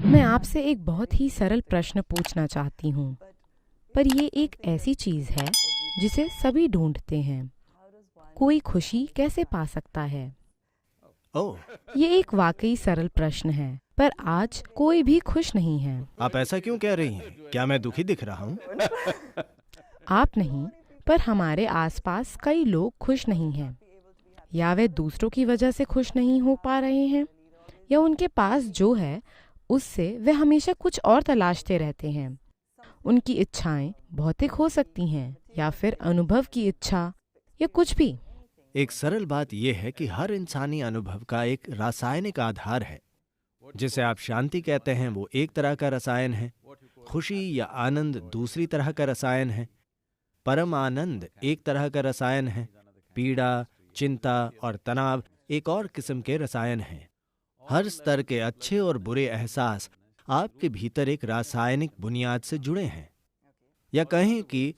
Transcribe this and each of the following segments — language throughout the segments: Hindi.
मैं आपसे एक बहुत ही सरल प्रश्न पूछना चाहती हूँ, पर ये एक ऐसी चीज़ है जिसे सभी ढूंढते हैं। कोई खुशी कैसे पा सकता है? ओह, ये एक वाकई सरल प्रश्न है, पर आज कोई भी खुश नहीं है। आप ऐसा क्यों कह रही हैं? क्या मैं दुखी दिख रहा हूँ? आप नहीं, पर हमारे आसपास कई लोग खुश नहीं हैं। या वे दूसरों की वजह से खुश नहीं हो पा रहे हैं, या उनके पास जो है उससे वे हमेशा कुछ और तलाशते रहते हैं। उनकी इच्छाएं भौतिक हो सकती हैं या फिर अनुभव की इच्छा या कुछ भी। एक सरल बात यह है कि हर इंसानी अनुभव का एक रासायनिक आधार है। जिसे आप शांति कहते हैं वो एक तरह का रसायन है, खुशी या आनंद दूसरी तरह का रसायन है, परम आनंद एक तरह का रसायन है, पीड़ा, चिंता और तनाव एक और किस्म के रसायन हैं। हर स्तर के अच्छे और बुरे एहसास आपके भीतर एक रासायनिक बुनियाद से जुड़े हैं। या कहें कि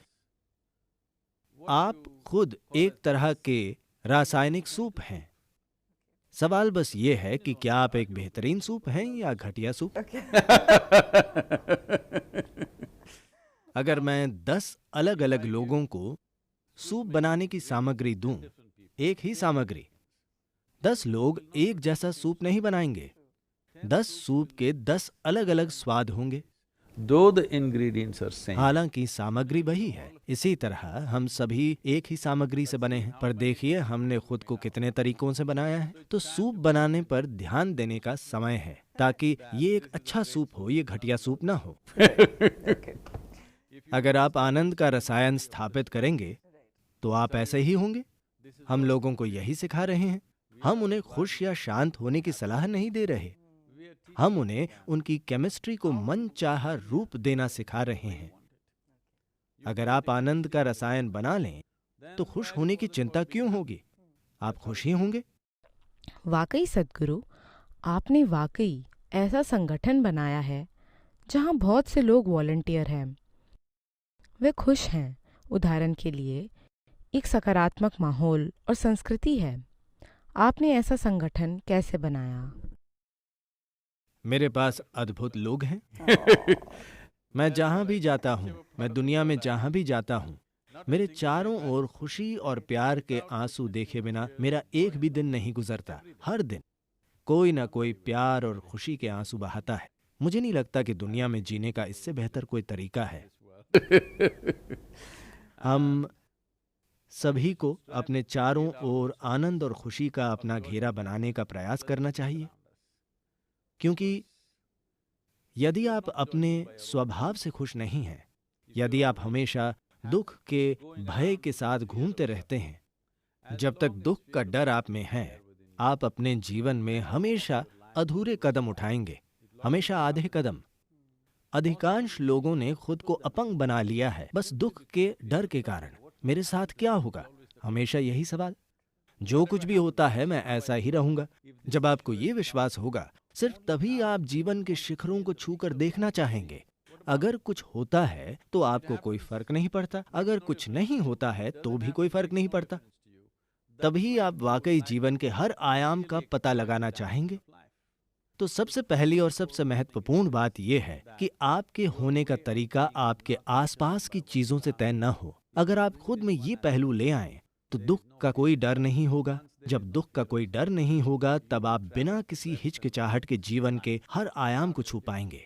आप खुद एक तरह के रासायनिक सूप हैं। सवाल बस ये है कि क्या आप एक बेहतरीन सूप हैं या घटिया सूप। अगर मैं 10 अलग अलग लोगों को सूप बनाने की सामग्री दूं, एक ही सामग्री, 10 लोग एक जैसा सूप नहीं बनाएंगे। 10 सूप के 10 अलग अलग स्वाद होंगे। Though the ingredients are same. हालांकि सामग्री वही है। इसी तरह हम सभी एक ही सामग्री से बने हैं, पर देखिए हमने खुद को कितने तरीकों से बनाया है। तो सूप बनाने पर ध्यान देने का समय है, ताकि ये एक अच्छा सूप हो, ये घटिया सूप ना हो। अगर आप आनंद का रसायन स्थापित करेंगे तो आप ऐसे ही होंगे। हम लोगों को यही सिखा रहे हैं। हम उन्हें खुश या शांत होने की सलाह नहीं दे रहे। हम उन्हें उनकी केमिस्ट्री को मनचाहा रूप देना सिखा रहे हैं। अगर आप आनंद का रसायन बना लें तो खुश होने की चिंता क्यों होगी? आप खुश ही होंगे। वाकई सद्गुरु, आपने वाकई ऐसा संगठन बनाया है जहाँ बहुत से लोग वॉलंटियर हैं। वे खुश हैं। उदाहरण के लिए, एक सकारात्मक माहौल और संस्कृति है। आपने ऐसा संगठन कैसे बनाया? मेरे पास अद्भुत लोग हैं। मैं जहां भी जाता हूं, मैं दुनिया में जहां भी जाता हूं, मेरे चारों ओर खुशी और प्यार के आंसू देखे बिना मेरा एक भी दिन नहीं गुजरता। हर दिन कोई ना कोई प्यार और खुशी के आंसू बहाता है। मुझे नहीं लगता कि दुनिया में जीने का इससे बेहतर कोई तरीका है। हम सभी को अपने चारों ओर आनंद और खुशी का अपना घेरा बनाने का प्रयास करना चाहिए, क्योंकि यदि आप अपने स्वभाव से खुश नहीं हैं, यदि आप हमेशा दुख के भय के साथ घूमते रहते हैं, जब तक दुख का डर आप में है, आप अपने जीवन में हमेशा अधूरे कदम उठाएंगे, हमेशा आधे कदम। अधिकांश लोगों ने खुद को अपंग बना लिया है बस दुख के डर के कारण। मेरे साथ क्या होगा? हमेशा यही सवाल। जो कुछ भी होता है मैं ऐसा ही रहूंगा। जब आपको ये विश्वास होगा, सिर्फ तभी आप जीवन के शिखरों को छूकर देखना चाहेंगे। अगर कुछ होता है तो आपको कोई फर्क नहीं पड़ता, अगर कुछ नहीं होता है तो भी कोई फर्क नहीं पड़ता। तभी आप वाकई जीवन के हर आयाम का पता लगाना चाहेंगे। तो सबसे पहली और सबसे महत्वपूर्ण बात यह है कि आपके होने का तरीका आपके आसपास की चीजों से तय न हो। अगर आप खुद में ये पहलू ले आएं तो दुख का कोई डर नहीं होगा। जब दुख का कोई डर नहीं होगा तब आप बिना किसी हिचकिचाहट के जीवन के हर आयाम को छू पाएंगे।